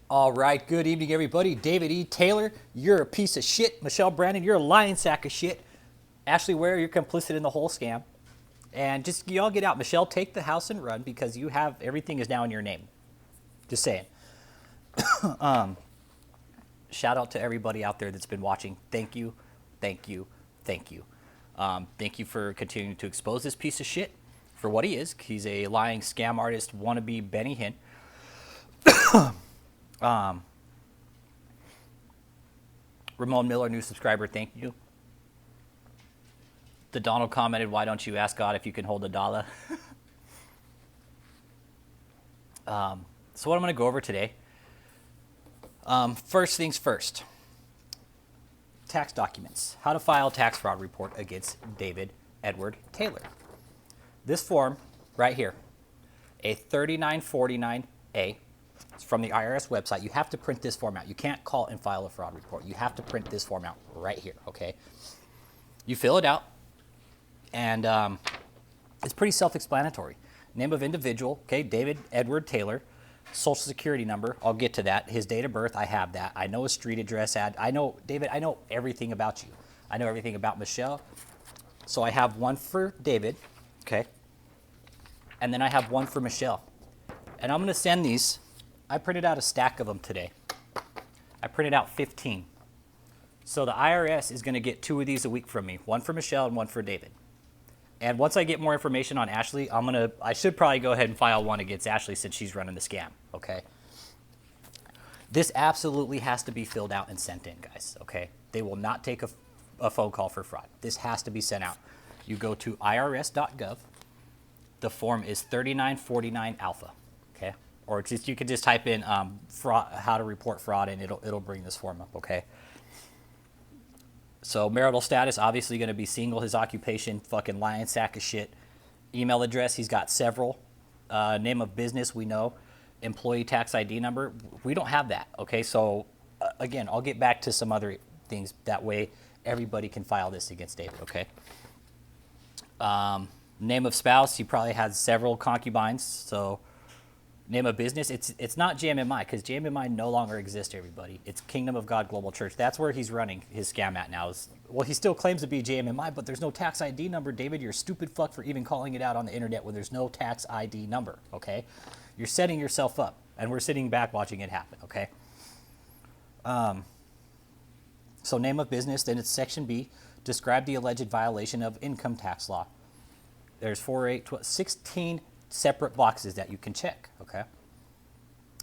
All right, good evening, everybody. David E. Taylor, you're a piece of shit. Michelle Brandon, you're a lying sack of shit. Ashley Ware, you're complicit in the whole scam. And just y'all get out. Michelle, take the house and run because you have everything is now in your name. Just saying. Shout out to everybody out there that's been watching. Thank you, thank you, thank you. Thank you for continuing to expose this piece of shit for what he is. He's a lying scam artist, wannabe Benny Hinn. Ramon Miller, new subscriber, thank you. The Donald commented, why don't you ask God if you can hold a dollar? So what I'm going to go over today, first things first, tax documents. How to file a tax fraud report against David Edward Taylor. This form right here, a 3949A, it's from the IRS website. You have to print this form out. You can't call and file a fraud report. You have to print this form out right here, okay? You fill it out, and it's pretty self-explanatory. Name of individual, okay, David Edward Taylor. Social security number, I'll get to that. His date of birth, I have that. I know his street address, I know, David, I know everything about you. I know everything about Michelle. So I have one for David, okay? And then I have one for Michelle. And I'm gonna send these. I printed out a stack of them today. I printed out 15. So the IRS is gonna get 2 of these a week from me. One for Michelle and one for David. And once I get more information on Ashley, I should probably go ahead and file one against Ashley since she's running the scam, okay? This absolutely has to be filled out and sent in, guys, okay? They will not take a phone call for fraud. This has to be sent out. You go to irs.gov. The form is 3949 alpha, okay? Or just you can just type in fraud, how to report fraud, and it'll bring this form up, okay? So marital status, obviously going to be single. His occupation, fucking lying sack of shit. Email address, he's got several. Name of business, we know. Employee tax ID number, we don't have that, okay? So again, I'll get back to some other things. That way everybody can file this against David, okay? Name of spouse, he probably has several concubines. So name of business, it's not JMMI because JMMI no longer exists, everybody. It's Kingdom of God Global Church. That's where he's running his scam at now. Well, he still claims to be JMMI, but there's no tax ID number. David, you're a stupid fuck for even calling it out on the internet when there's no tax ID number, okay? You're setting yourself up, and we're sitting back watching it happen, okay? So name of business, then it's section B. Describe the alleged violation of income tax law. There's 4, 8, 12, 16 separate boxes that you can check, okay?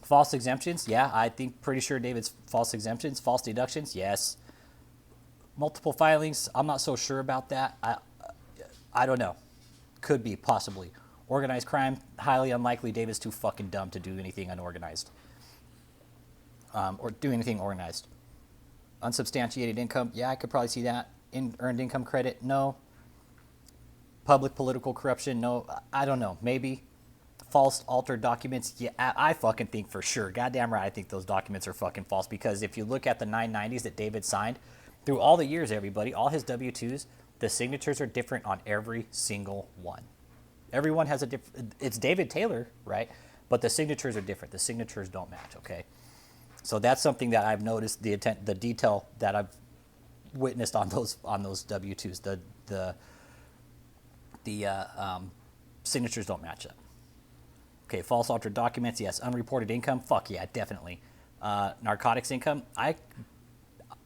False exemptions, yeah, I think pretty sure David's false exemptions. False deductions, yes. Multiple filings, I'm not so sure about that. I don't know. Could be, possibly. Organized crime, highly unlikely. David's too fucking dumb to do anything unorganized. Or do anything organized. Unsubstantiated income, yeah, I could probably see that. Earned income credit, no. Public political corruption, no. I don't know, maybe. False altered documents, yeah, I fucking think for sure. Goddamn right, I think those documents are fucking false because if you look at the 990s that David signed, through all the years, everybody, all his W-2s, the signatures are different on every single one. Everyone has a different, it's David Taylor, right? But the signatures are different. The signatures don't match, okay? So that's something that I've noticed, the detail that I've witnessed on those W-2s. The signatures don't match up. Okay, false altered documents, yes. Unreported income, fuck yeah, definitely. Narcotics income,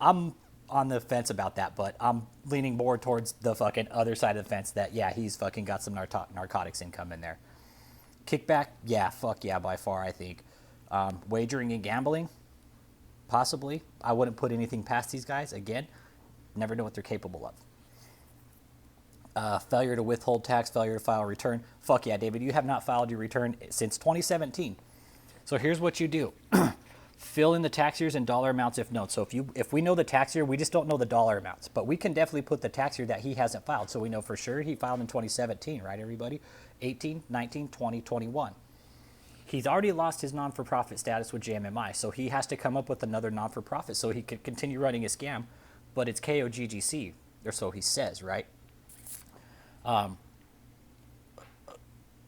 I'm on the fence about that, but I'm leaning more towards the fucking other side of the fence that, yeah, he's fucking got some narcotics income in there. Kickback, yeah, fuck yeah, by far, I think. Wagering and gambling, possibly. I wouldn't put anything past these guys. Again, never know what they're capable of. Failure to withhold tax, failure to file a return. Fuck yeah, David, you have not filed your return since 2017. So here's what you do. Fill in the tax years and dollar amounts if known. So if we know the tax year, we just don't know the dollar amounts. But we can definitely put the tax year that he hasn't filed. So we know for sure he filed in 2017, right, everybody? 18, 19, 20, 21. He's already lost his non-for-profit status with JMMI, so he has to come up with another non-for-profit so he can continue running his scam. But it's KOGGC, or so he says, right? I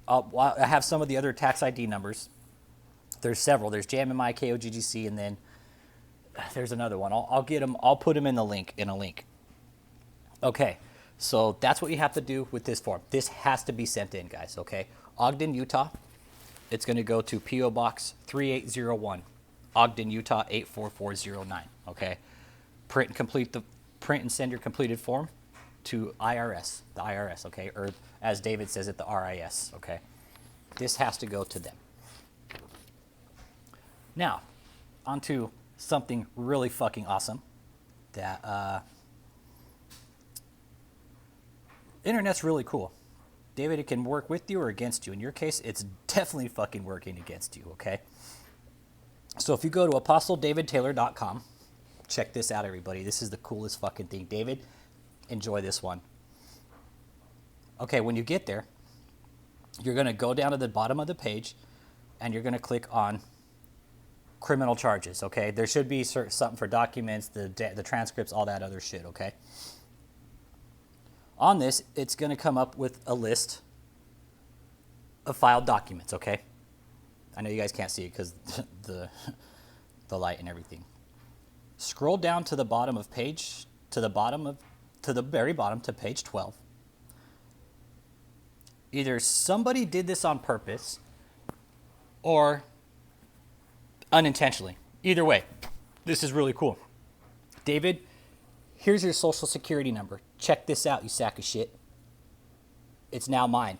have some of the other tax ID numbers. There's several. There's JMMI, KOGGC, and then there's another one. I'll get them. I'll put them in a link. Okay, so that's what you have to do with this form. This has to be sent in, guys. Okay, Ogden, Utah. It's going to go to PO Box 3801, Ogden, Utah 84409. Okay, print and send your completed form to IRS, the IRS. Okay, or as David says it, the RIS. Okay, this has to go to them. Now, onto something really fucking awesome that internet's really cool. David, it can work with you or against you. In your case, it's definitely fucking working against you, okay? So if you go to apostledavidtaylor.com, check this out, everybody. This is the coolest fucking thing. David, enjoy this one. Okay, when you get there, you're going to go down to the bottom of the page, and you're going to click on criminal charges, okay? There should be something for documents, the transcripts, all that other shit, okay? On this, it's going to come up with a list of filed documents, okay? I know you guys can't see it because the light and everything. Scroll down to the bottom of page, to the very bottom to page 12. Either somebody did this on purpose or unintentionally. Either way, this is really cool. David, here's your social security number. Check this out, you sack of shit. It's now mine.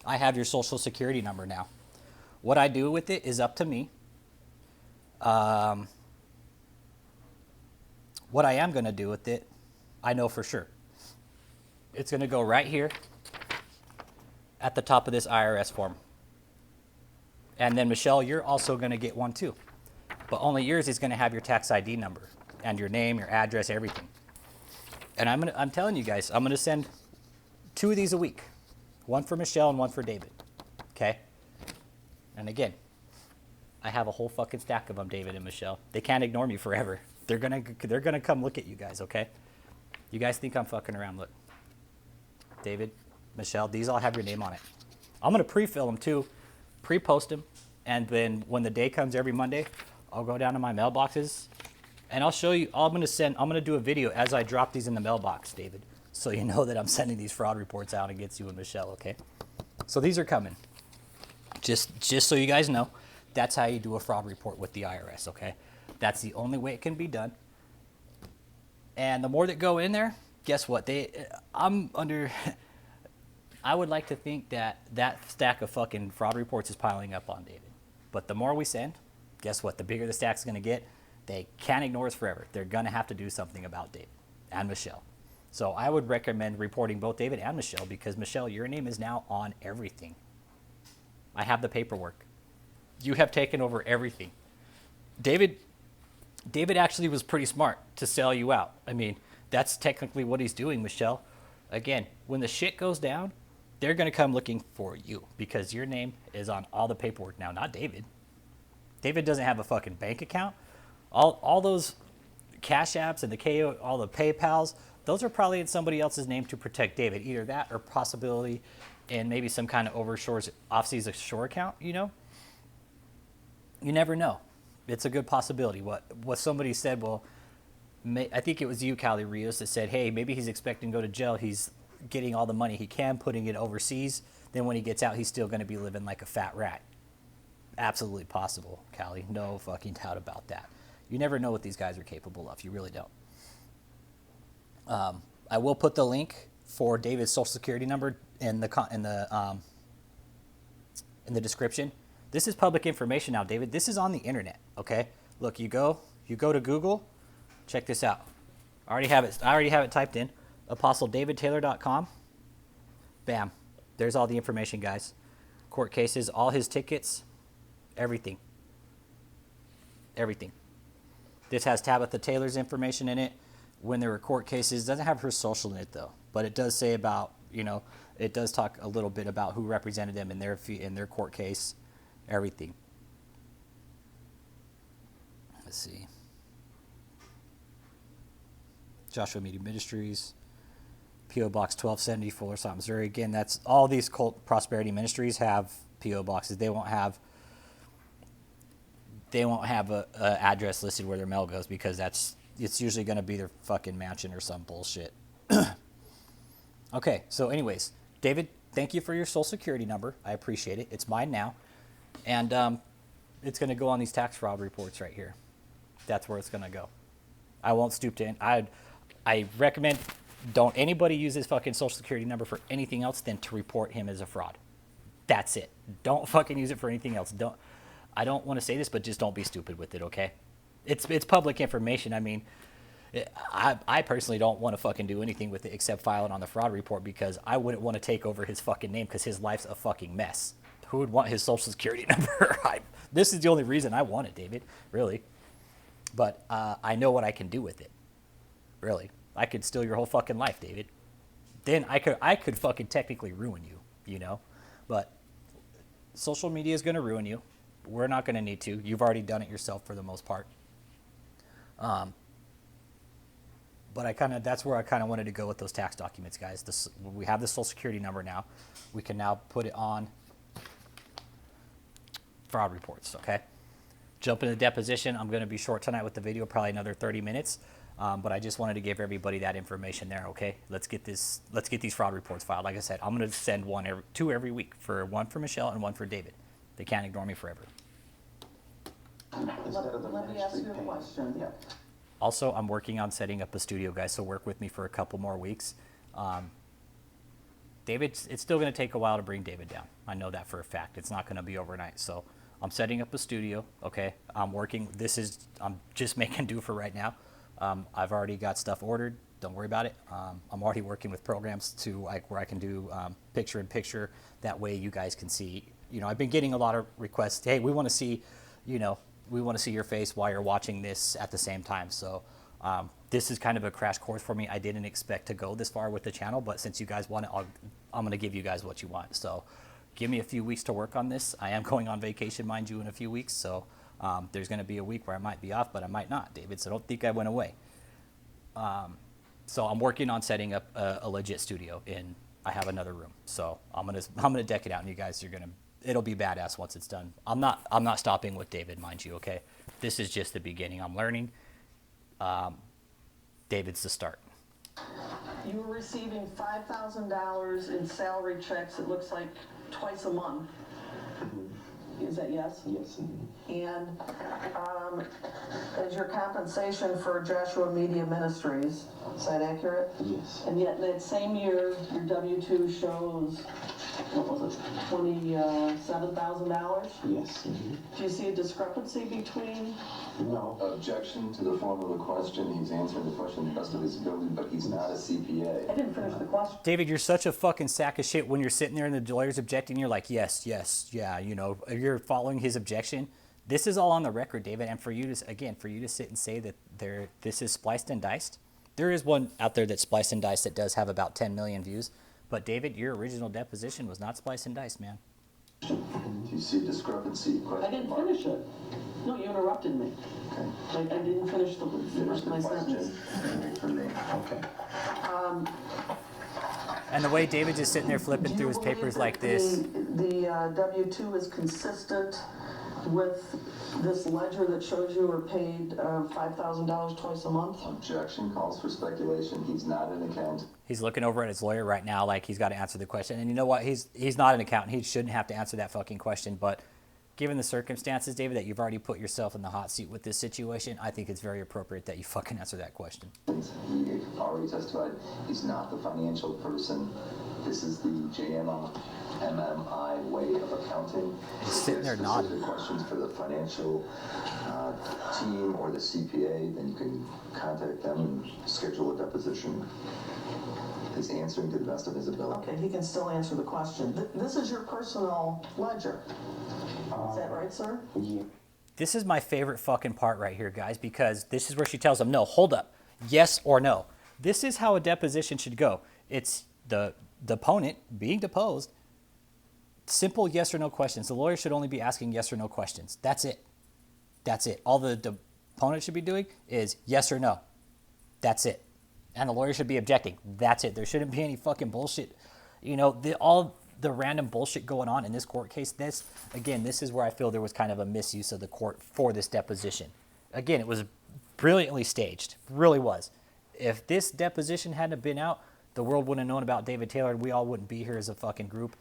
I have your social security number now. What I do with it is up to me. What I am going to do with it, I know for sure. It's going to go right here at the top of this IRS form. And then, Michelle, you're also going to get one too. But only yours is going to have your tax ID number and your name, your address, everything. And I'm telling you guys, I'm going to send 2 of these a week. One for Michelle and one for David. Okay? And again, I have a whole fucking stack of them, David and Michelle. They can't ignore me forever. They're gonna come look at you guys, okay? You guys think I'm fucking around. Look. David, Michelle, these all have your name on it. I'm going to pre-fill them too, pre-post them, and then when the day comes every Monday, I'll go down to my mailboxes, and I'll show you. I'm going to do a video as I drop these in the mailbox, David, so you know that I'm sending these fraud reports out against you and Michelle, okay? So these are coming. Just so you guys know, that's how you do a fraud report with the IRS, okay? That's the only way it can be done. And the more that go in there, guess what? I would like to think that stack of fucking fraud reports is piling up on David. But the more we send, guess what? The bigger the stack's going to get. They can't ignore us forever. They're going to have to do something about David and Michelle. So I would recommend reporting both David and Michelle because, Michelle, your name is now on everything. I have the paperwork. You have taken over everything. David actually was pretty smart to sell you out. I mean, that's technically what he's doing, Michelle. Again, when the shit goes down, they're going to come looking for you because your name is on all the paperwork now, not David. David doesn't have a fucking bank account. All those Cash Apps and all the PayPals, those are probably in somebody else's name to protect David. Either that or possibility in maybe some kind of off-seas shore account, you know? You never know. It's a good possibility. What somebody said, I think it was you, Callie Rios, that said, hey, maybe he's expecting to go to jail. He's getting all the money he can, putting it overseas. Then when he gets out, he's still going to be living like a fat rat. Absolutely possible, Callie. No fucking doubt about that. You never know what these guys are capable of. You really don't. I will put the link for David's social security number in the description. This is public information now, David. This is on the internet, okay? Look, you go to Google. Check this out. I already have it typed in. ApostleDavidTaylor.com. Bam. There's all the information, guys. Court cases, all his tickets, everything. Everything. This has Tabitha Taylor's information in it. When there were court cases, it doesn't have her social in it though, but it does say about, it does talk a little bit about who represented them in their court case, everything. Let's see. Joshua Media Ministries, P.O. Box 1270, Fuller, South Missouri. Again, that's all these cult prosperity ministries have P.O. boxes. They won't have they won't have a address listed where their mail goes because it's usually going to be their fucking mansion or some bullshit. Okay, so anyways, David, thank you for your social security number. I appreciate it. It's mine now. And it's going to go on these tax fraud reports right here. That's where it's going to go. I won't stoop to it. I recommend don't anybody use his fucking social security number for anything else than to report him as a fraud. That's it. Don't fucking use it for anything else. I don't want to say this, but just don't be stupid with it, okay? It's public information. I mean, I personally don't want to fucking do anything with it except file it on the fraud report because I wouldn't want to take over his fucking name because his life's a fucking mess. Who would want his social security number? This is the only reason I want it, David, really. But I know what I can do with it, really. I could steal your whole fucking life, David. Then I could fucking technically ruin you, you know? But social media is going to ruin you. We're not going to need to. You've already done it yourself for the most part. But that's where I kind of wanted to go with those tax documents, guys. We have the social security number now. We can now put it on fraud reports, okay? Jump into deposition. I'm going to be short tonight with the video, probably another 30 minutes. But I just wanted to give everybody that information there, okay? Let's get these fraud reports filed. Like I said, I'm going to send two every week, one for Michelle and one for David. They can't ignore me forever. Let me ask you a question. Yeah. Also, I'm working on setting up a studio, guys, so work with me for a couple more weeks. It's still going to take a while to bring David down. I know that for a fact. It's not going to be overnight. So I'm setting up a studio, okay? I'm just making do for right now. I've already got stuff ordered. Don't worry about it. I'm already working with programs where I can do picture-in-picture. That way you guys can see. You know, I've been getting a lot of requests. Hey, we want to see, we want to see your face while you're watching this at the same time. So this is kind of a crash course for me. I didn't expect to go this far with the channel, but since you guys want it, I'm going to give you guys what you want. So give me a few weeks to work on this. I am going on vacation, mind you, in a few weeks. So there's going to be a week where I might be off, but I might not, David. So don't think I went away. So I'm working on setting up a legit studio I have another room. So I'm gonna deck it out, and you guys it'll be badass once it's done. I'm not stopping with David, mind you, okay? This is just the beginning. I'm learning. David's the start. You were receiving $5,000 in salary checks, it looks like twice a month. Is that yes? Yes. And as your compensation for Joshua Media Ministries, is that accurate? Yes. And yet that same year, your W-2 shows, what was it, $27,000? Yes. Do you see a discrepancy between? No. Objection to the form of the question. He's answering the question to the best of his ability, but he's not a CPA. I didn't finish the question. David, you're such a fucking sack of shit when you're sitting there and the lawyer's objecting. You're like, yes, yeah, you're following his objection. This is all on the record, David, and for you to sit and say that this is spliced and diced. There is one out there that's spliced and diced that does have about 10 million views, but David, your original deposition was not spliced and diced, man. Do you see a discrepancy? I didn't finish it. No, you interrupted me. Okay. I didn't finish Finish the my sentence. question for me. Okay. And the way David just sitting there flipping through his papers like this. The W-2 is consistent with this ledger that shows you were paid $5,000 twice a month? Objection calls for speculation. He's not an accountant. He's looking over at his lawyer right now like he's got to answer the question. And you know what? He's not an accountant. He shouldn't have to answer that fucking question. But given the circumstances, David, that you've already put yourself in the hot seat with this situation, I think it's very appropriate that you fucking answer that question. He already testified he's not the financial person. This is the MMI way of accounting. He's sitting there nodding. If there's questions for the financial team or the CPA, then you can contact them and schedule a deposition. He's answering to the best of his ability. Okay, he can still answer the question. This is your personal ledger. Is that right, sir? Yeah. This is my favorite fucking part right here, guys, because this is where she tells him, no, hold up, yes or no. This is how a deposition should go. It's the opponent being deposed, simple yes or no questions. The lawyer should only be asking yes or no questions. That's it. That's it. All the opponent should be doing is yes or no. That's it. And the lawyer should be objecting. That's it. There shouldn't be any fucking bullshit. You know, the random bullshit going on in this court case, this is where I feel there was kind of a misuse of the court for this deposition. Again, it was brilliantly staged, really was. If this deposition hadn't been out, the world wouldn't have known about David Taylor, and we all wouldn't be here as a fucking group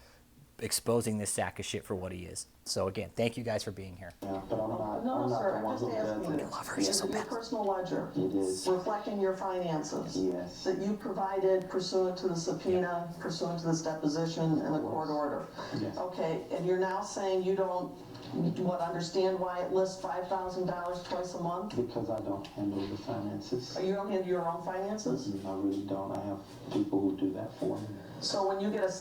exposing this sack of shit for what he is. So again, thank you guys for being here. Yeah, but I'm not No, the sir, one I'm who just does asking it. you. love her, she's so Your bad. personal ledger. It is. Reflecting your finances. Yes. That you provided pursuant to the subpoena, pursuant to this deposition and the court order. Yes. Okay, and you're now saying you don't, understand why it lists $5,000 twice a month? Because I don't handle the finances. You don't handle your own finances? I really don't. I have people who do that for me. So when you get a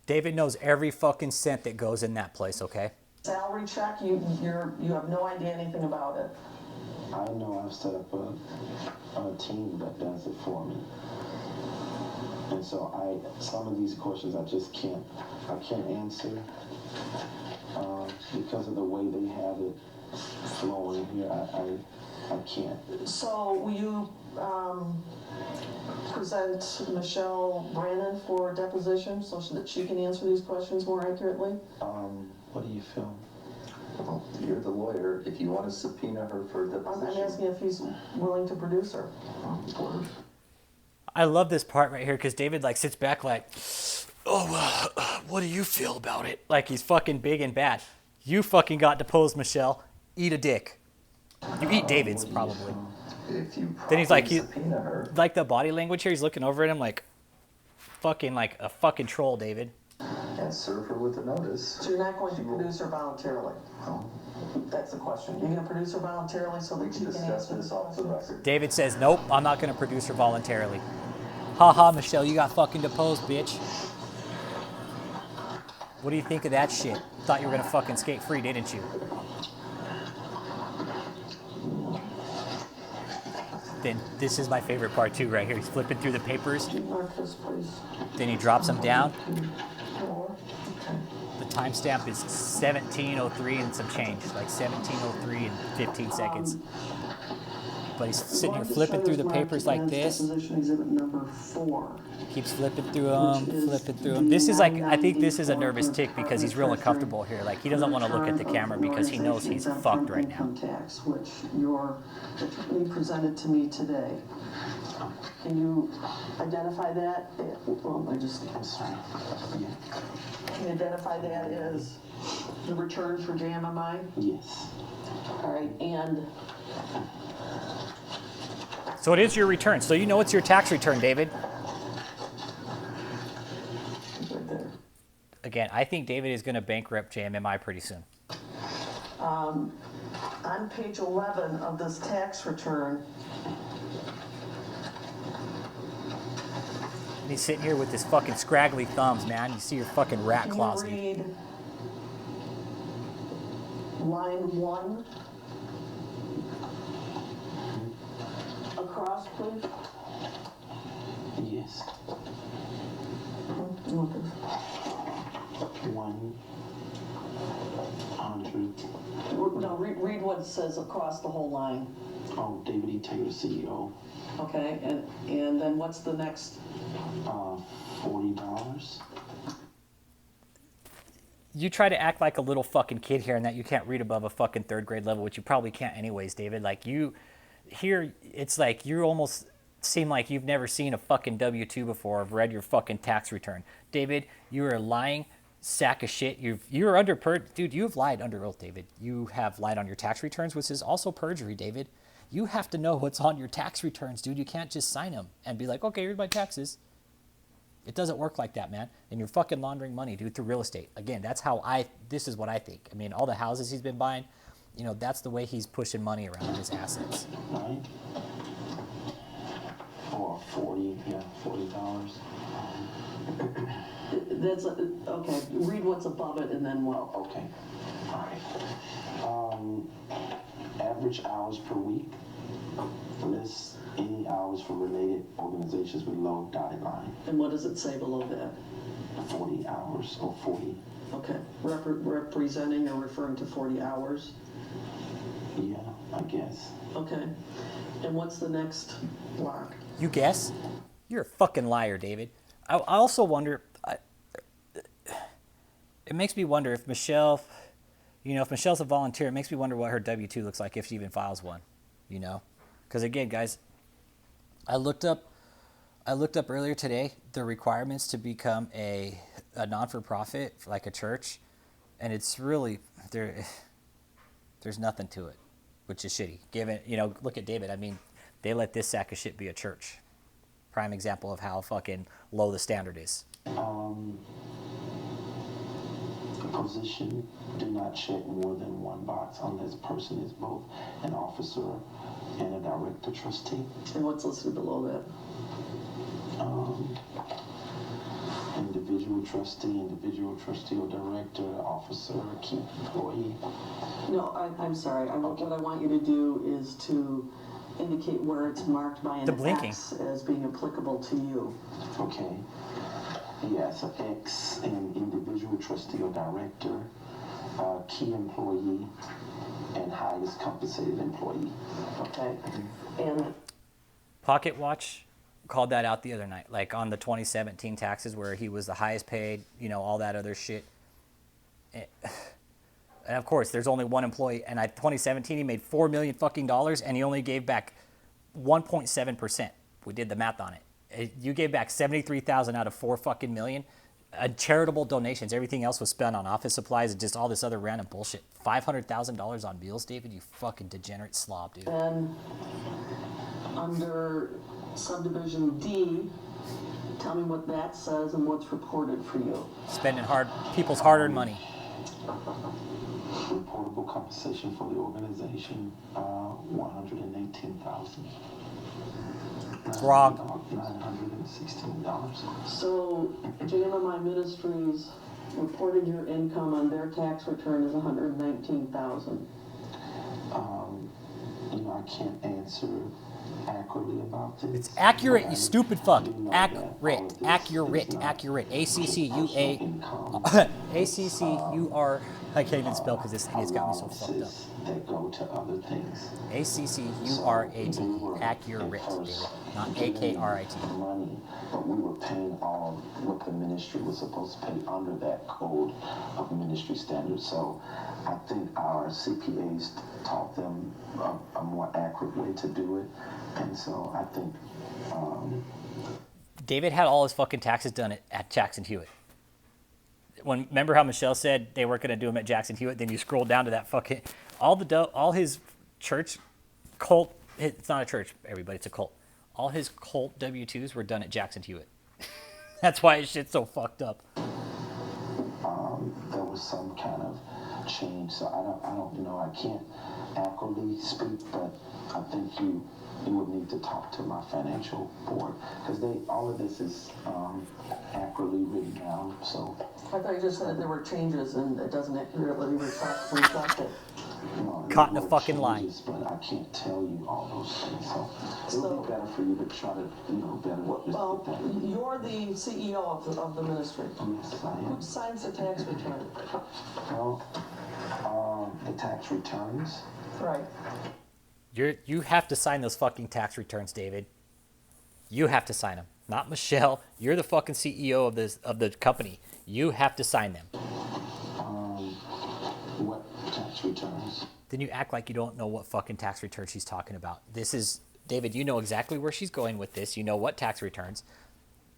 David knows every fucking cent that goes in that place, okay? salary check, you have no idea anything about it? I know I've set up a team that does it for me. And so some of these questions I can't answer because of the way they have it flowing here. I can't. So will you present Michelle Brannon for deposition so that she can answer these questions more accurately? What do you feel? Well, you're the lawyer. If you want to subpoena her for I'm deposition. asking if he's willing to produce her. Reporter. I love this part right here because David like sits back like, oh, what do you feel about it? Like he's fucking big and bad. You fucking got deposed, Michelle. Eat a dick. You eat David's probably. If you Then he's like, properly subpoena her, like the body language here, he's looking over at him like a fucking troll, David. and serve her with a notice. So you're not going to produce her voluntarily? Well, That's the question. You're going to produce her voluntarily so we that she can can discuss answer this the off the questions? record. David says, nope, I'm not going to produce her voluntarily. Haha, Michelle, you got fucking deposed, bitch. What do you think of that shit? Thought you were going to fucking skate free, didn't you? Then this is my favorite part too right here. He's flipping through the papers. Mark this, please. Then he drops them down. 4. Okay. The timestamp is 17:03 and some change, like 17:03 and 15 seconds. But he's sitting here flipping through the papers like this. Deposition exhibit number 4. Keeps flipping through them. This is like, I think this is a nervous tick because he's real uncomfortable here. Like he doesn't want to look at the camera because he knows he's fucked right now. Income tax, which your attorney presented to me today. Can you identify that? Well, I'm sorry. Yeah. can you identify that as the return for JMMI? Yes. All right, and So it is your return. So you know it's your tax return, David. it's right there. Again, I think David is going to bankrupt JMMI pretty soon. On page 11 of this tax return, And he's sitting here with his fucking scraggly thumbs, man. You see your fucking rat can claws, you dude. read line 1 across, please? Yes. Look at- 100. No, read what it says across the whole line. Oh, David E. Taylor, CEO. Okay, and then what's the next? $40. You try to act like a little fucking kid here and that you can't read above a fucking third grade level, which you probably can't anyways, David. Like you, here, it's like you almost seem like you've never seen a fucking W-2 before or read your fucking tax return. David, you are a lying sack of shit. You're under dude, you've lied under oath, David. You have lied on your tax returns, which is also perjury, David. You have to know what's on your tax returns, dude. You can't just sign them and be like, okay, here's my taxes. It doesn't work like that, man. And you're fucking laundering money, dude, through real estate. Again, this is what I think. I mean, all the houses he's been buying, you know, that's the way he's pushing money around in his assets. Right? Or 40, yeah, $40. That's, okay, read what's above it and then what? Okay. All right. Average hours per week. List any hours for related organizations with low dotted line. And what does it say below that? 40 hours or 40. Okay, representing or referring to 40 hours? Yeah, I guess. Okay, and what's the next block? You guess? You're a fucking liar, David. I also wonder, It makes me wonder if Michelle, if Michelle's a volunteer, it makes me wonder what her W-2 looks like if she even files one, Because again, guys, I looked up earlier today the requirements to become a non-for-profit, like a church, and it's really, there's nothing to it, which is shitty. Given, look at David. I mean, they let this sack of shit be a church. Prime example of how fucking low the standard is. Position, do not check more than one box unless person is both an officer and a director trustee. And what's listed below that? Individual trustee or director, officer, key employee. No, I'm sorry. What I want you to do is to indicate where it's marked by The an blinking. X as being applicable to you. Okay. Yes, an X, an individual trustee or director, key employee, and highest compensated employee. Okay. And Pocket Watch called that out the other night, like on the 2017 taxes where he was the highest paid, all that other shit. And of course, there's only one employee, and 2017 he made $4 million fucking dollars, and he only gave back 1.7%. We did the math on it. You gave back 73,000 out of 4 fucking million. Charitable donations. Everything else was spent on office supplies and just all this other random bullshit. $500,000 on meals, David. You fucking degenerate slob, dude. then under subdivision D, tell me what that says and what's reported for you. Spending people's hard-earned money. Reportable compensation for the organization, $118,000. It's wrong. $916. So JMMI Ministries reported your income on their tax return as $119,000. I can't answer accurately about this. It's accurate, you stupid fuck. I do know that all of Accurate. this Accurate. is not Accurate. ACCUA. income. ACCUR. I can't even spell because this thing has got me so fucked up. Allowances that go to other things. ACCURAT. Accurate, David. Not AKRIT. Money, but we were paying all what the ministry was supposed to pay under that code of ministry standards. So I think our CPAs taught them a more accurate way to do it. And so I think David had all his fucking taxes done at Jackson Hewitt. Remember how Michelle said they weren't going to do them at Jackson Hewitt? Then you scroll down to that fucking all his church cult. It's not a church, everybody. It's a cult. All his cult W-2s were done at Jackson Hewitt. That's why his shit's so fucked up. there was some kind of change. So I don't know. I can't accurately speak, but I think you would need to talk to my financial board because all of this is accurately written down. So I thought you just said there were changes and it doesn't accurately reflect it. Caught in a there were fucking lie. changes, but I can't tell you all those things. So it would be better for you to try to better just Well, get that. you're the CEO of the ministry. Yes, I Who am. signs the tax return? Well, the tax returns. Right. You have to sign those fucking tax returns, David. You have to sign them, not Michelle. You're the fucking CEO of the company. You have to sign them. What tax returns? Then you act like you don't know what fucking tax return she's talking about. This is David. You know exactly where she's going with this. You know what tax returns.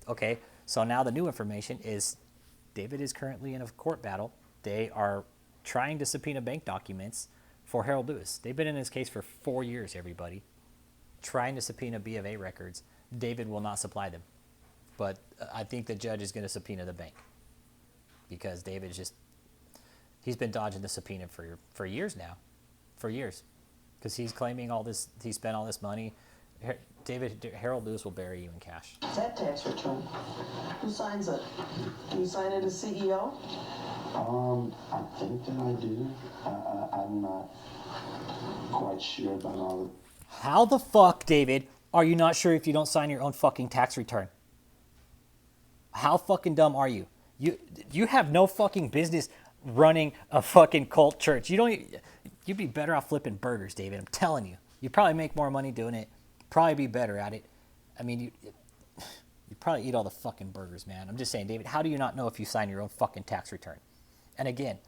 Okay, so now the new information is David is currently in a court battle. They are trying to subpoena bank documents for Harold Lewis. They've been in this case for 4 years, everybody. Trying to subpoena B of A records. David will not supply them. But I think the judge is going to subpoena the bank. Because David he's been dodging the subpoena for years now. For years. Because he's claiming he spent all this money. Harold Lewis will bury you in cash. That tax return. Who signs it? Do you sign it as CEO? I think that I do. I'm not quite sure about all of How the fuck, David, are you not sure if you don't sign your own fucking tax return? How fucking dumb are you? You have no fucking business running a fucking cult church. You'd be better off flipping burgers, David. I'm telling you. You'd probably make more money doing it. Probably be better at it. I mean, you'd probably eat all the fucking burgers, man. I'm just saying, David, how do you not know if you sign your own fucking tax return? And again,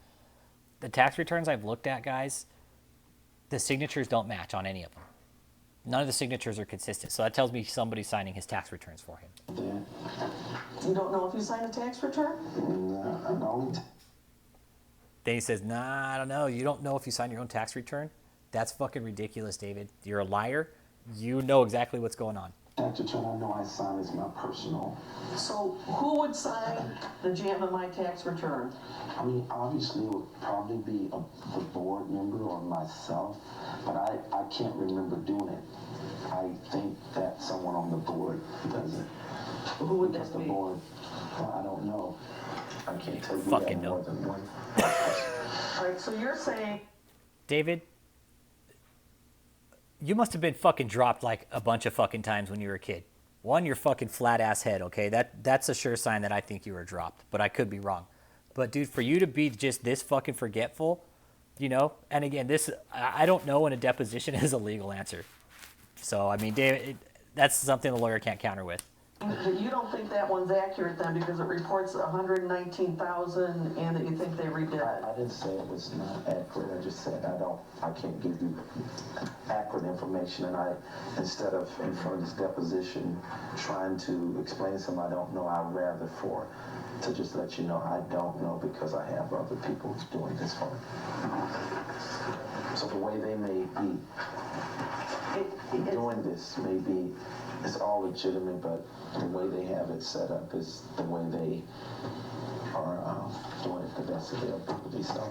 the tax returns I've looked at, guys, the signatures don't match on any of them. None of the signatures are consistent. So that tells me somebody's signing his tax returns for him. You don't know if you signed a tax return? Then he says, nah, I don't know. You don't know if you signed your own tax return? That's fucking ridiculous, David. You're a liar. You know exactly what's going on. Tax return I know I signed is my personal. So who would sign the jam of my tax return? I mean, obviously it would probably be the board member or myself, but I can't remember doing it. I think that someone on the board does it. Who would Because that the be? board, well, I don't know. I can't tell you Fucking that know. more than one. All right, so you're saying David, you must have been fucking dropped like a bunch of fucking times when you were a kid. One, your fucking flat ass head, okay? That's a sure sign that I think you were dropped, but I could be wrong. But dude, for you to be just this fucking forgetful, you know, and again, this, I don't know when a deposition is a legal answer. So, I mean, David, that's something the lawyer can't counter with. that you don't think that one's accurate then because it reports 119,000 and that you think they redid it. I didn't say it was not accurate. I just said I can't give you accurate information. And instead of in front of this deposition trying to explain to something I don't know, I'd rather to just let you know I don't know because I have other people doing this for me. So the way they may be doing this may be, it's all legitimate, but the way they have it set up is the way they are doing it the best of their ability. So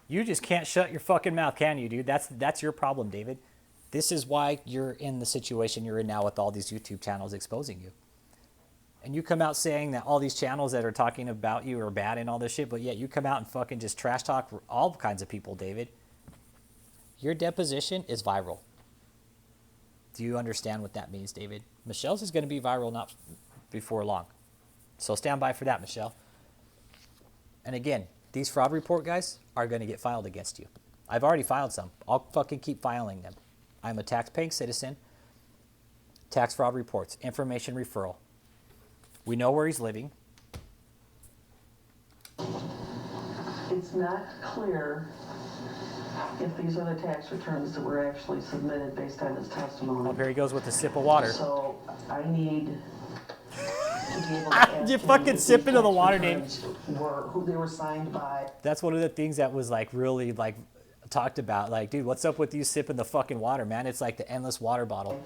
You just can't shut your fucking mouth, can you, dude? That's your problem, David. This is why you're in the situation you're in now with all these YouTube channels exposing you. And you come out saying that all these channels that are talking about you are bad and all this shit, but yet you come out and fucking just trash talk all kinds of people, David. Your deposition is viral. Do you understand what that means, David? Michelle's is going to be viral not before long. So stand by for that, Michelle. And again, these fraud report guys are going to get filed against you. I've already filed some. I'll fucking keep filing them. I'm a tax-paying citizen. Tax fraud reports. Information referral. We know where he's living. It's not clear if these are the tax returns that were actually submitted based on his testimony. Oh, here he goes with a sip of water. So I need to be able to ask You him fucking if sip these into the tax water, dude. returns were who they were signed by. That's one of the things that was like really like talked about. Like, dude, what's up with you sipping the fucking water, man? It's like the endless water bottle.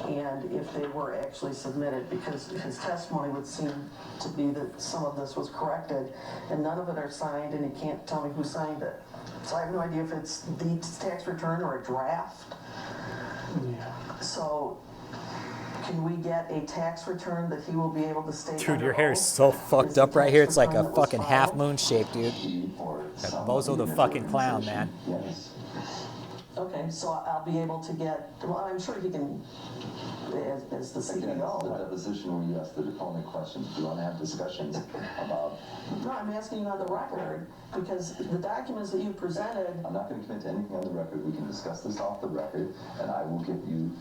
And if they were actually submitted, because his testimony would seem to be that some of this was corrected, and none of it are signed, and he can't tell me who signed it. So I have no idea if it's the tax return or a draft. yeah. So can we get a tax return that he will be able to state? Dude, under your hair is oath so is fucked the up right tax here. It's like return a that was fucking half filed? moon shape, dude. Or Bozo the fucking clown, man. Yes. Okay, so I'll be able to get, well, I'm sure he can, as the Again, this is the CEO. deposition where you ask the deponent questions. Do you want to have discussions about, No, I'm asking you on the record, because the documents that you presented, I'm not going to commit to anything on the record. We can discuss this off the record, and I will give you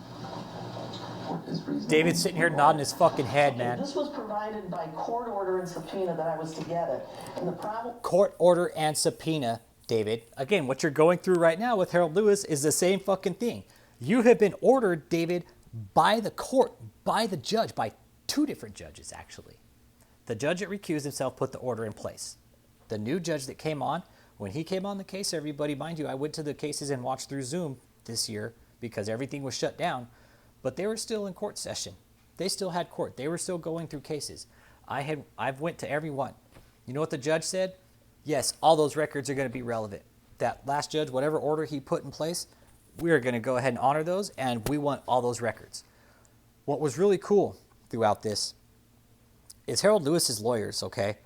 what is reasonable. David's sitting here nodding his fucking head, man. this was provided by court order and subpoena that I was to get it. And the problem, Court order and subpoena, David. Again, what you're going through right now with Harold Lewis is the same fucking thing. You have been ordered, David, by the court, by the judge, by two different judges, actually. The judge that recused himself put the order in place. The new judge that came on, when he came on the case, everybody, mind you, I went to the cases and watched through Zoom this year because everything was shut down, but they were still in court session. They still had court. They were still going through cases. I've went to every one. You know what the judge said? Yes, all those records are going to be relevant. That last judge, whatever order he put in place, we are going to go ahead and honor those, and we want all those records. What was really cool throughout this is Harold Lewis's lawyers, okay?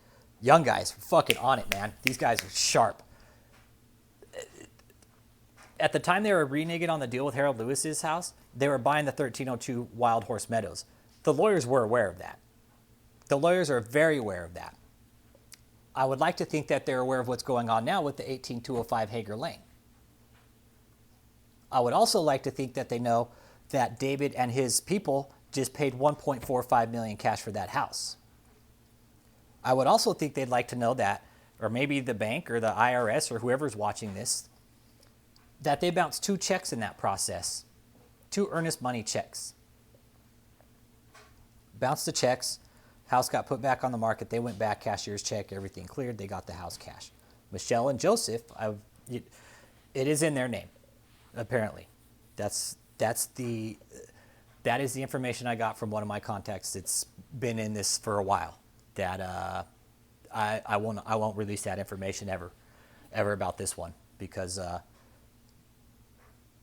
Young guys, fucking on it, man. These guys are sharp. At the time they were reneging on the deal with Harold Lewis's house, they were buying the 1302 Wild Horse Meadows. The lawyers were aware of that. The lawyers are very aware of that. I would like to think that they're aware of what's going on now with the 18205 Hager Lane. I would also like to think that they know that David and his people just paid $1.45 million cash for that house. I would also think they'd like to know that or maybe the bank or the IRS or whoever's watching this, that they bounced 2 checks in that process, 2 earnest money checks. Bounced the checks, house got put back on the market, they went back, cashier's check, everything cleared, they got the house cash. Michelle and Joseph, it is in their name, apparently. That is the information I got from one of my contacts that's been in this for a while. That I won't release that information ever about this one, because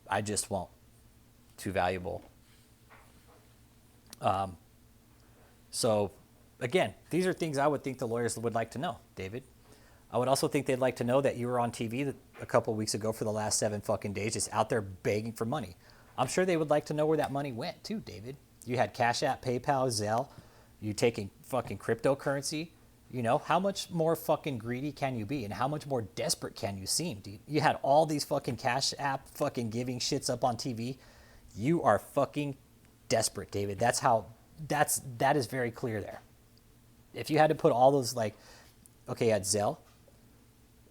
I just won't. Too valuable. So again, these are things I would think the lawyers would like to know, David. I would also think they'd like to know that you were on TV a couple of weeks ago for the last 7 fucking days, just out there begging for money. I'm sure they would like to know where that money went too, David. You had Cash App, PayPal, Zelle. You taking fucking cryptocurrency. You know, how much more fucking greedy can you be, and how much more desperate can you seem, dude? You had all these fucking Cash App fucking giving shits up on TV. You are fucking desperate, David. That is very clear there. If you had to put all those, like, okay, you had Zelle,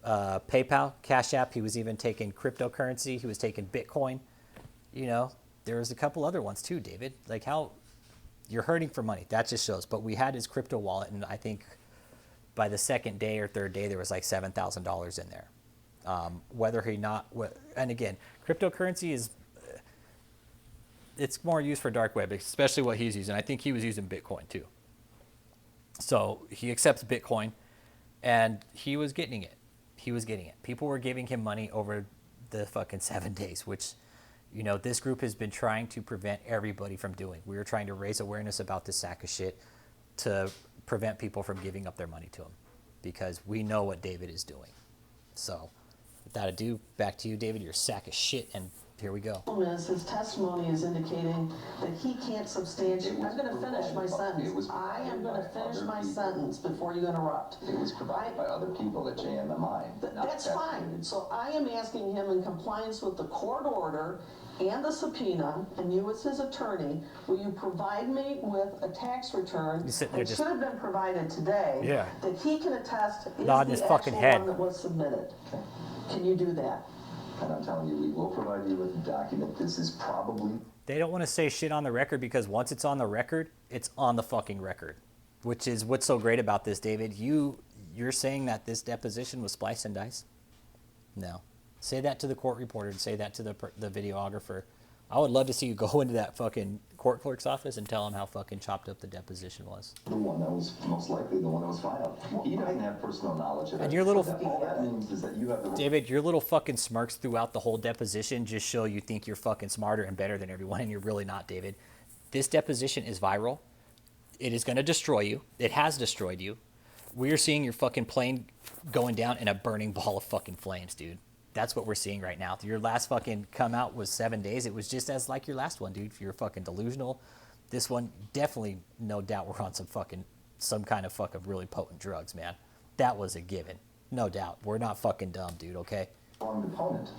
PayPal, Cash App. He was even taking cryptocurrency. He was taking Bitcoin. You know, there was a couple other ones too, David. Like, how you're hurting for money. That just shows. But we had his crypto wallet, and I think by the second day or third day, there was like $7,000 in there. Whether he not, and again, cryptocurrency is, it's more used for dark web, especially what he's using. I think he was using Bitcoin too. So he accepts Bitcoin, and he was getting it. He was getting it. People were giving him money over the fucking 7 days, which, you know, this group has been trying to prevent everybody from doing. We were trying to raise awareness about this sack of shit to prevent people from giving up their money to him, because we know what David is doing. So without ado, back to you, David. You're a sack of shit, and here we go. His testimony is indicating that he can't substantiate. I'm going to finish my sentence. I am going to finish my sentence before you interrupt. It was provided by other people at JMMI. That's fine. So I am asking him, in compliance with the court order and the subpoena, and you as his attorney, will you provide me with a tax return that should have been provided today, that he can attest is the actual one that was submitted? Can you do that? And I'm telling you, we will provide you with a document. This is probably... They don't want to say shit on the record, because once it's on the record, it's on the fucking record. Which is what's so great about this, David. You're saying that this deposition was splice and dice? No. Say that to the court reporter, and say that to the videographer. I would love to see you go into that fucking court clerk's office and tell him how fucking chopped up the deposition was. The one that was most likely the one that was filed. He doesn't have personal knowledge of it. And your little... All that means is that you have the... David, your little fucking smirks throughout the whole deposition just show you think you're fucking smarter and better than everyone, and you're really not, David. This deposition is viral. It is going to destroy you. It has destroyed you. We are seeing your fucking plane going down in a burning ball of fucking flames, dude. That's what we're seeing right now. Your last fucking come out was 7 days. It was just as like your last one, dude. You're fucking delusional. This one, definitely, no doubt, we're on some kind of fucking really potent drugs, man. That was a given. No doubt. We're not fucking dumb, dude, okay? Wrong opponent.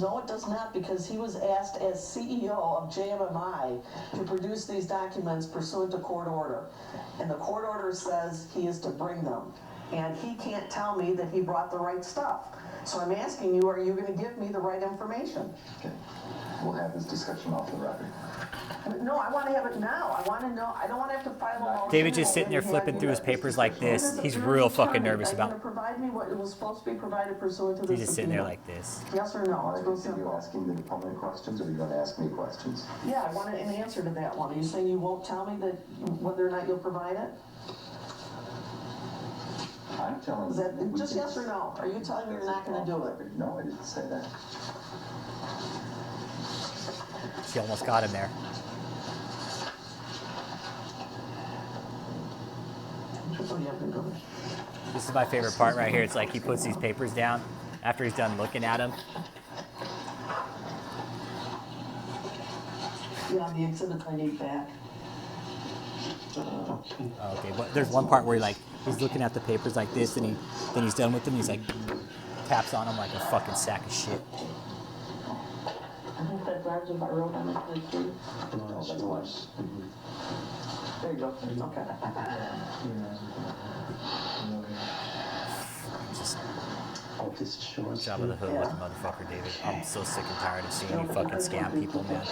No, it does not, because he was asked as CEO of JMMI to produce these documents pursuant to court order. And the court order says he is to bring them. And he can't tell me that he brought the right stuff. So I'm asking you, are you going to give me the right information? Okay. We'll have this discussion off the record. No, I want to have it now. I want to know. I don't want to have to file a motion. David just sitting there flipping through his papers like this. He's real fucking nervous about... Are you going to provide me what was supposed to be provided pursuant to this? He's just sitting there like this. Yes or no? It's real Are simple. you asking the deponent questions, or are you going to ask me questions? Yeah, I want an answer to that one. Are you saying you won't tell me that whether or not you'll provide it? I'm telling Is you. that just yes or no? Are you telling me you're not going to do it? No, I didn't say that. She almost got him there. This is my favorite part right here. It's like he puts these papers down after he's done looking at them. Yeah, the exhibits I need back. Okay, but there's one part where he's looking at the papers like this, and then he's done with them. He's like taps on them like a fucking sack of shit. I think that drives if I wrote on the plate too. No, that's worse. There you go. Okay. Just Oh, this is Shore job of the Street. hood with Yeah. the motherfucker, David. I'm so sick and tired of seeing No, you but fucking that's scam what people, man.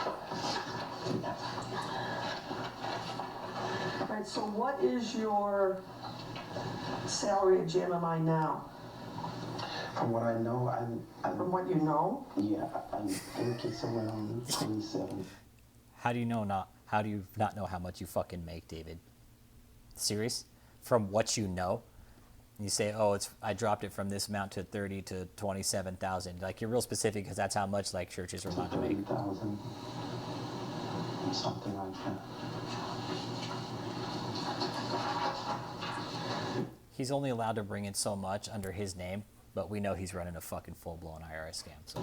All right, so what is your salary at GMMI now? From what I know, From what you know? I think it's around 27. How do you not know how much you fucking make, David? Serious? From what you know? You say, oh, I dropped it from this amount to 30 to 27,000. Like, you're real specific because that's how much like churches are allowed to make. 30,000, something like that. He's only allowed to bring in so much under his name, but we know he's running a fucking full-blown IRS scam. So.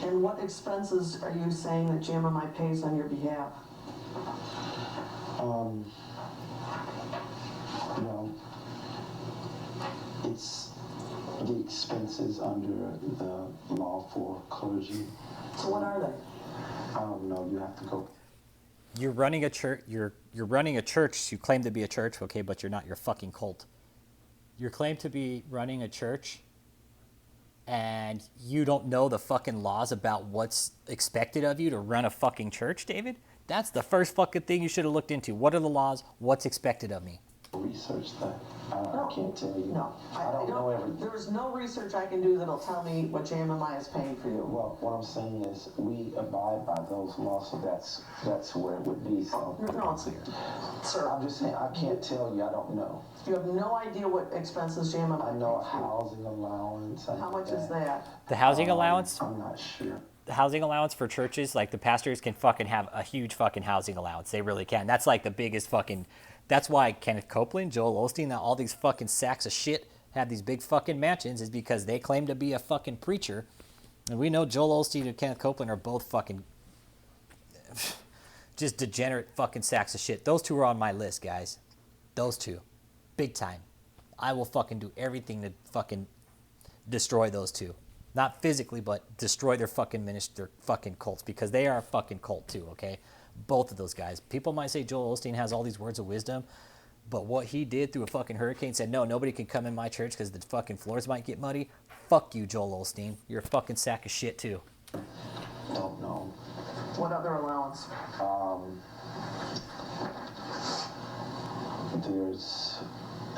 And what expenses are you saying that GMMI pays on your behalf? Well, it's the expenses under the law for clergy. So what are they? I don't know. You have to go. You're running a church. You're running a church. You claim to be a church, okay, but you're not. You're fucking cult. You claim to be running a church, and you don't know the fucking laws about what's expected of you to run a fucking church, David. That's the first fucking thing you should have looked into. What are the laws? What's expected of me? Research that. I can't tell you. No, I don't know everything. There's no research I can do that'll tell me what JMMI is paying for you. Well, what I'm saying is we abide by those laws, so that's where it would be. So No, sir, I'm just saying I can't tell you. I don't know. you have no idea what expenses JMMI I know a pays for you. housing allowance. I How know much is that? The housing allowance? I'm not sure. The housing allowance for churches, like the pastors can fucking have a huge fucking housing allowance. They really can. That's like the biggest fucking. That's why Kenneth Copeland, Joel Osteen, all these fucking sacks of shit have these big fucking mansions, is because they claim to be a fucking preacher. And we know Joel Osteen and Kenneth Copeland are both fucking just degenerate fucking sacks of shit. Those two are on my list, guys. Those two. Big time. I will fucking do everything to fucking destroy those two. Not physically, but destroy their fucking their fucking cults, because they are a fucking cult too, okay? Both of those guys. People might say Joel Osteen has all these words of wisdom, but what he did through a fucking hurricane, said, no, nobody can come in my church because the fucking floors might get muddy. Fuck you, Joel Osteen. You're a fucking sack of shit too. Don't know. What other allowance? There's. I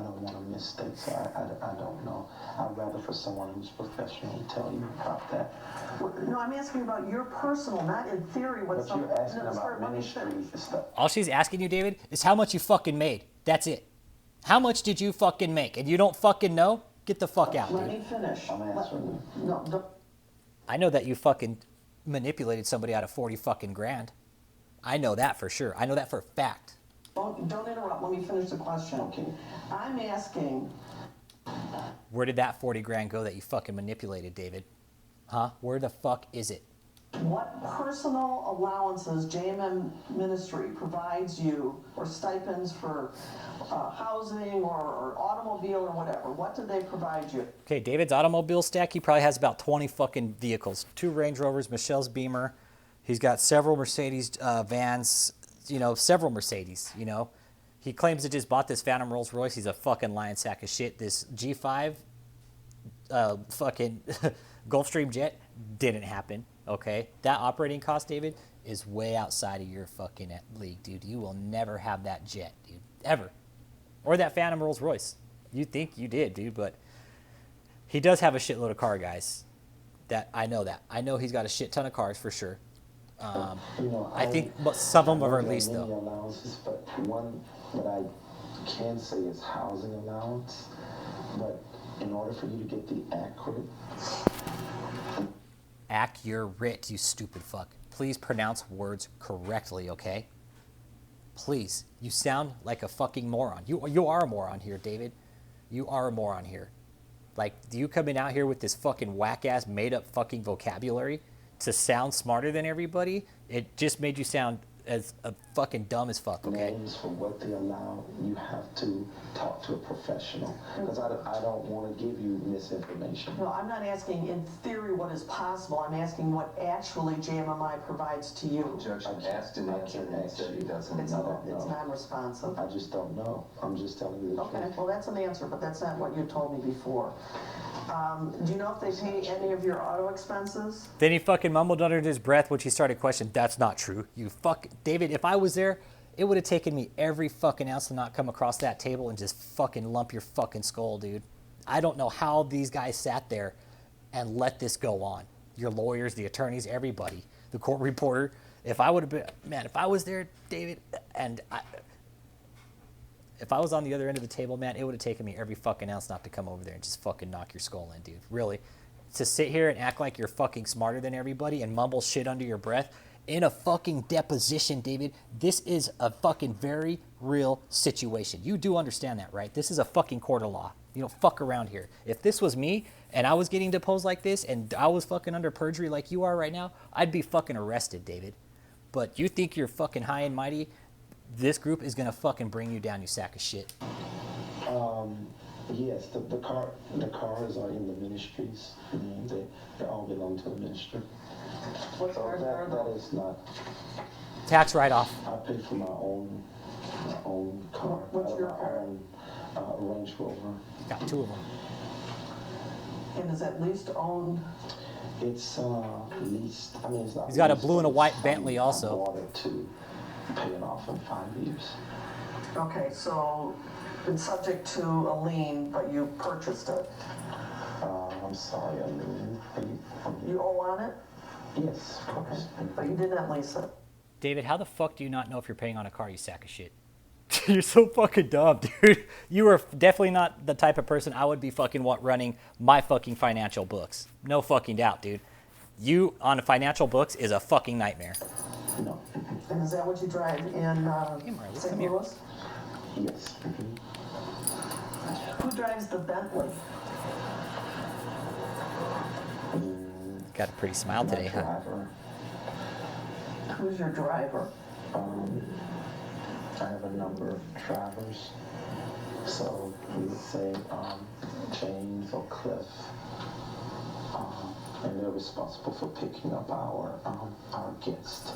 don't want to mistake, so I don't know. I'd rather for someone who's professional tell you about that. No, I'm asking about your personal, not in theory what But some. you're asking no, sir, about let me ministry finish. and stuff. All she's asking you, David, is how much you fucking made. That's it. How much did you fucking make? And you don't fucking know? Get the fuck out, Let dude. me finish. I'm answering you. No, don't. I know that you fucking manipulated somebody out of 40 fucking grand. I know that for sure. I know that for a fact. Don't interrupt. Let me finish the question. Okay. I'm asking, Where did that 40 grand go that you fucking manipulated, David? Huh? Where the fuck is it? what personal allowances JMM Ministry provides you, or stipends for housing or automobile or whatever? What do they provide you? Okay, David's automobile stack, he probably has about 20 fucking vehicles. 2 Range Rovers, Michelle's Beamer. He's got several Mercedes vans, several Mercedes, He claims to just bought this Phantom Rolls Royce. He's a fucking lying sack of shit. This G5 fucking Gulfstream jet didn't happen, okay? That operating cost, David, is way outside of your fucking league, dude. You will never have that jet, dude, ever. Or that Phantom Rolls Royce. You think you did, dude, but he does have a shitload of car, guys. I know he's got a shit ton of cars for sure. I think some of them are leased, many though. allowances, but one that I can say is housing allowance. But in order for you to get the Accurate, you stupid fuck. Please pronounce words correctly, okay? Please. You sound like a fucking moron. You are a moron here, David. You are a moron here. Like, you coming out here with this fucking whack-ass, made-up fucking vocabulary to sound smarter than everybody, it just made you sound as fucking dumb as fuck, okay? Names for what they allow, you have to talk to a professional. Because I don't want to give you misinformation. No, I'm not asking in theory what is possible. I'm asking what actually JMMI provides to you. Objection, asked and answered, and he said he doesn't It's know. non-responsive. I just don't know. I'm just telling you the Okay, truth. well, that's an answer, but that's not what you told me before. Do you know if they pay any of your auto expenses? Then he fucking mumbled under his breath, which he started questioning. That's not true. You fuck, David. If I was there, it would have taken me every fucking ounce to not come across that table and just fucking lump your fucking skull, dude. I don't know how these guys sat there and let this go on. Your lawyers, the attorneys, everybody, the court reporter. If I would have been, man, if I was there, David, and if I was on the other end of the table, man, it would have taken me every fucking ounce not to come over there and just fucking knock your skull in, dude. Really. To sit here and act like you're fucking smarter than everybody and mumble shit under your breath in a fucking deposition, David, this is a fucking very real situation. You do understand that, right? This is a fucking court of law. You don't fuck around here. If this was me and I was getting deposed like this and I was fucking under perjury like you are right now, I'd be fucking arrested, David. But you think you're fucking high and mighty? This group is gonna fucking bring you down, you sack of shit. Yes, the cars are in the ministries. They all belong to the ministry. What So cars are that those? is not. Tax write-off. I pay for my own car. What's out of your my car? own Range Rover. Got two of them. And is that leased, owned? It's leased. I mean, it's not. He's got a leased, blue and a but white it's, Bentley also. I bought it to pay it off in 5 years. Okay, so it's subject to a lien, but you purchased it. I'm sorry, I mean, You owe on it, yes, of course. but you did not lease it. David, how the fuck do you not know if you're paying on a car, you sack of shit? You're so fucking dumb, dude. You are definitely not the type of person I would be fucking running my fucking financial books. No fucking doubt, dude. You on financial books is a fucking nightmare. No. And is that what you drive in Marley, St. come here. Louis? Yes. Who drives the Bentley? Got a pretty smile today, huh? Driver. Who's your driver? I have a number of drivers. So we would say James or Cliff. And they're responsible for picking up our guests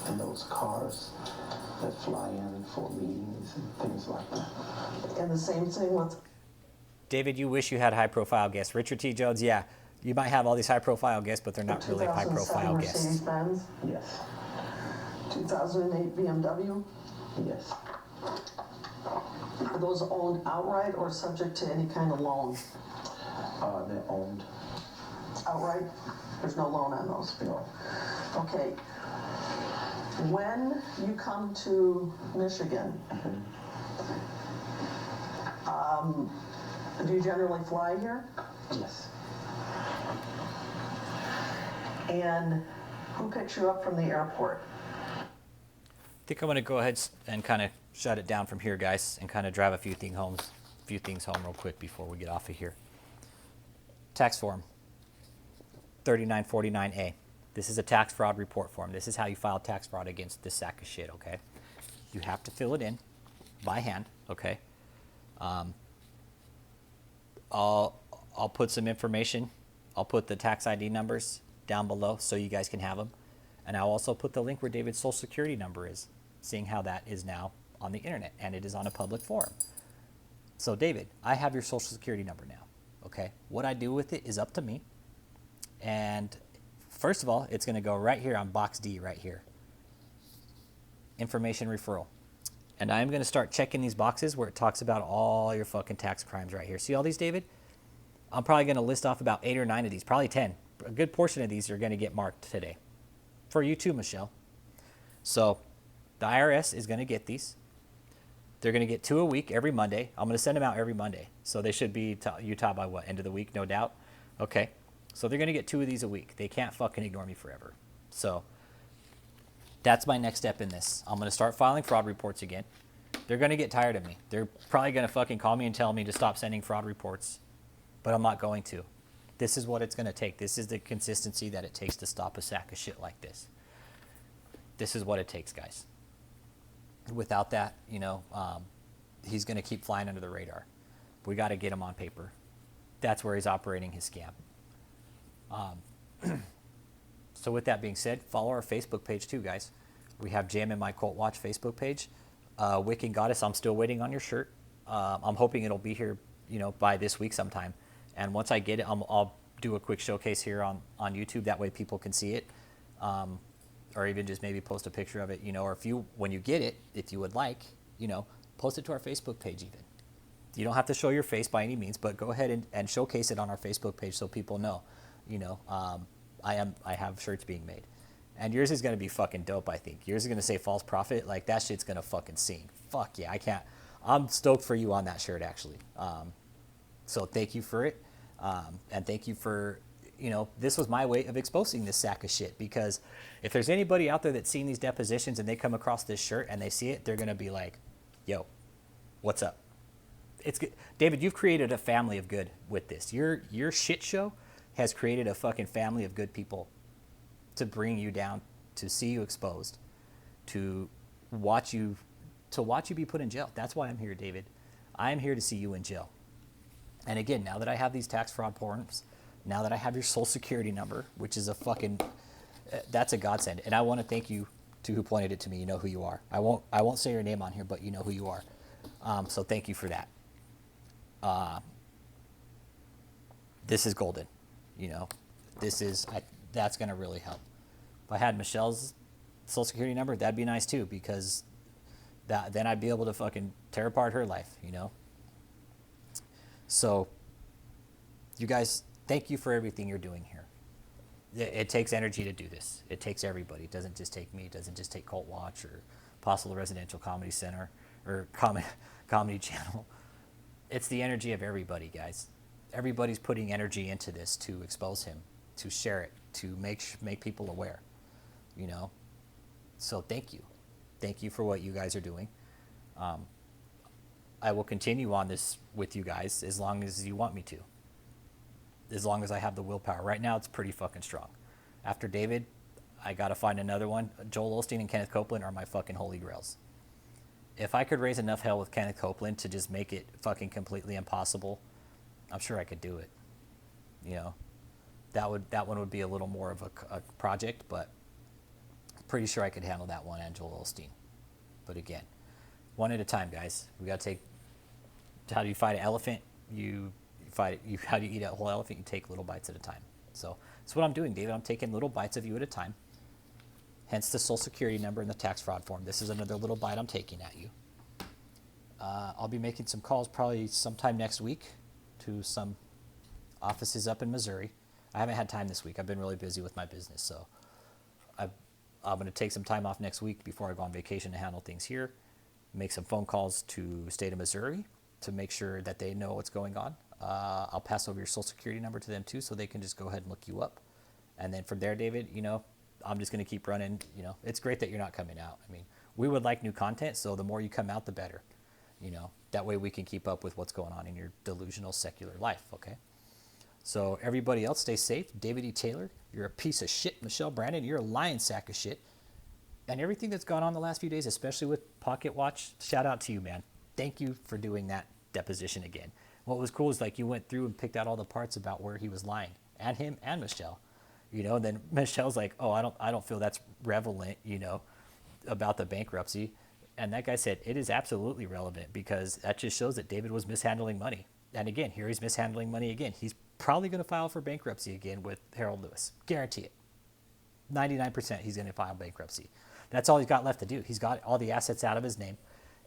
in those cars that fly in for meetings and things like that. And the same thing with, David, you wish you had high-profile guests. Richard T. Jones, yeah, you might have all these high-profile guests, but they're not really 2007 high-profile guests. Mercedes-Benz, Yes. 2008 BMW. Yes. Are those owned outright or subject to any kind of loan? They're owned. Outright? There's no loan on those? No. Okay. When you come to Michigan, do you generally fly here? Yes. And who picks you up from the airport? I think I'm going to go ahead and kind of shut it down from here, guys, and kind of drive a few things home real quick before we get off of here. Tax form 3949A. This is a tax fraud report form. This is how you file tax fraud against this sack of shit, okay? You have to fill it in by hand, okay? I'll put some information. I'll put the tax ID numbers down below so you guys can have them. And I'll also put the link where David's social security number is, seeing how that is now on the internet and it is on a public forum. So David, I have your social security number now, okay? What I do with it is up to me. And first of all, it's gonna go right here on box D right here. Information referral. And I'm gonna start checking these boxes where it talks about all your fucking tax crimes right here. See all these, David? I'm probably gonna list off about 8 or 9 of these, probably 10. A good portion of these are gonna get marked today. For you too, Michelle. So the IRS is going to get these. They're going to get 2 a week every Monday. I'm going to send them out every Monday. So they should be Utah by what? End of the week, no doubt. Okay. So they're going to get 2 of these a week. They can't fucking ignore me forever. So that's my next step in this. I'm going to start filing fraud reports again. They're going to get tired of me. They're probably going to fucking call me and tell me to stop sending fraud reports. But I'm not going to. This is what it's going to take. This is the consistency that it takes to stop a sack of shit like this. This is what it takes, guys. Without that, he's going to keep flying under the radar. We got to get him on paper. That's where he's operating his scam. So with that being said, follow our Facebook page too, guys. We have Jam and My Cult Watch Facebook page. Wiccan Goddess, I'm still waiting on your shirt. I'm hoping it'll be here, by this week sometime. And once I get it, I'll do a quick showcase here on YouTube. That way people can see it. Or even just maybe post a picture of it, or when you get it, if you would like, post it to our Facebook page even. You don't have to show your face by any means, but go ahead and showcase it on our Facebook page so people know, I have shirts being made. And yours is going to be fucking dope, I think. Yours is going to say false prophet. Like, that shit's going to fucking sing. Fuck yeah, I'm stoked for you on that shirt, actually. So thank you for it. And thank you for, this was my way of exposing this sack of shit. Because if there's anybody out there that's seen these depositions and they come across this shirt and they see it, they're going to be like, yo, what's up? It's good. David, you've created a family of good with this. Your shit show has created a fucking family of good people to bring you down, to see you exposed, to watch you be put in jail. That's why I'm here, David. I'm here to see you in jail. And again, now that I have these tax fraud forms, now that I have your social security number, which is that's a godsend. And I want to thank you to who pointed it to me. You know who you are. I won't say your name on here, but you know who you are. So thank you for that. This is golden. That's going to really help. If I had Michelle's social security number, that'd be nice too, because then I'd be able to fucking tear apart her life, So, you guys, thank you for everything you're doing here. It takes energy to do this. It takes everybody. It doesn't just take me. It doesn't just take Cult Watch or Apostle Residential Comedy Center or Comedy Channel. It's the energy of everybody, guys. Everybody's putting energy into this to expose him, to share it, to make people aware, So thank you. Thank you for what you guys are doing. I will continue on this with you guys as long as you want me to. As long as I have the willpower. Right now, it's pretty fucking strong. After David, I got to find another one. Joel Osteen and Kenneth Copeland are my fucking holy grails. If I could raise enough hell with Kenneth Copeland to just make it fucking completely impossible, I'm sure I could do it. That one would be a little more of a project, but I'm pretty sure I could handle that one and Joel Osteen. But again, one at a time, guys. We got to take. How do you fight an elephant? How do you eat a whole elephant? You take little bites at a time. So that's what I'm doing, David. I'm taking little bites of you at a time. Hence the social security number and the tax fraud form. This is another little bite I'm taking at you. I'll be making some calls probably sometime next week to some offices up in Missouri. I haven't had time this week. I've been really busy with my business. So I'm going to take some time off next week before I go on vacation to handle things here. Make some phone calls to state of Missouri to make sure that they know what's going on. I'll pass over your social security number to them too, so they can just go ahead and look you up. And then from there, David, I'm just going to keep running. It's great that you're not coming out. I mean, we would like new content, so the more you come out, the better. That way we can keep up with what's going on in your delusional secular life, okay? So everybody else, stay safe. David E. Taylor, you're a piece of shit. Michelle Brandon, you're a lying sack of shit. And everything that's gone on the last few days, especially with Pocket Watch, shout out to you, man. Thank you for doing that deposition again. What was cool is you went through and picked out all the parts about where he was lying, and him and Michelle. And then Michelle's like, oh, I don't feel that's relevant, about the bankruptcy. And that guy said, it is absolutely relevant, because that just shows that David was mishandling money. And again, here he's mishandling money again. He's probably going to file for bankruptcy again with Harold Lewis. Guarantee it. 99% he's going to file bankruptcy. That's all he's got left to do. He's got all the assets out of his name.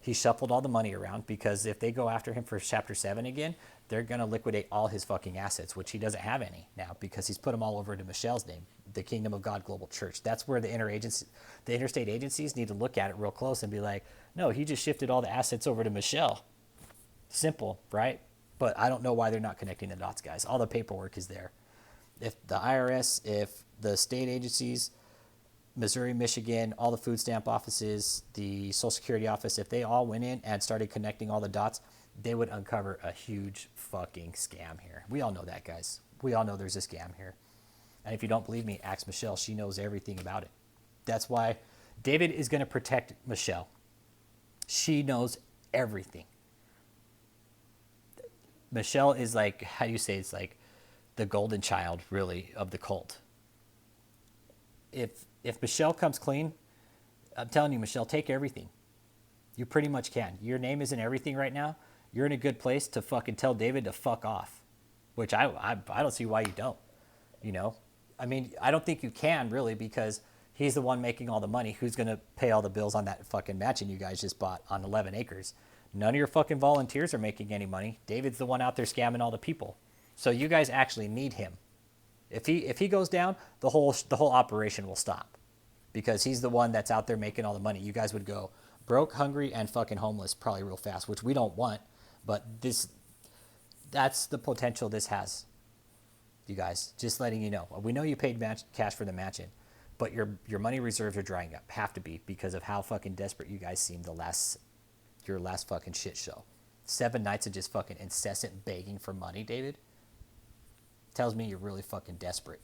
He shuffled all the money around, because if they go after him for Chapter 7 again, they're going to liquidate all his fucking assets, which he doesn't have any now, because he's put them all over into Michelle's name, the Kingdom of God Global Church. That's where the interstate agencies need to look at it real close and be like, no, he just shifted all the assets over to Michelle. Simple, right? But I don't know why they're not connecting the dots, guys. All the paperwork is there. If the IRS, if the state agencies, Missouri, Michigan, all the food stamp offices, the Social Security office, if they all went in and started connecting all the dots, they would uncover a huge fucking scam here. We all know that, guys. We all know there's a scam here. And if you don't believe me, ask Michelle. She knows everything about it. That's why David is going to protect Michelle. She knows everything. Michelle is like, how do you say, it's like the golden child, really, of the cult. If Michelle comes clean, I'm telling you, Michelle, take everything. You pretty much can. Your name isn't everything right now. You're in a good place to fucking tell David to fuck off, which I don't see why you don't. You know, I mean, I don't think you can really, because he's the one making all the money. Who's gonna pay all the bills on that fucking mansion you guys just bought on 11 acres? None of your fucking volunteers are making any money. David's the one out there scamming all the people. So you guys actually need him. If he goes down, the whole operation will stop, because he's the one that's out there making all the money. You guys would go broke, hungry, and fucking homeless probably real fast, which we don't want. But that's the potential this has. You guys, just letting you know. We know you paid cash for the mansion, but your money reserves are drying up. Have to be, because of how fucking desperate you guys seemed your last fucking shit show. 7 nights of just fucking incessant begging for money, David. Tells me you're really fucking desperate.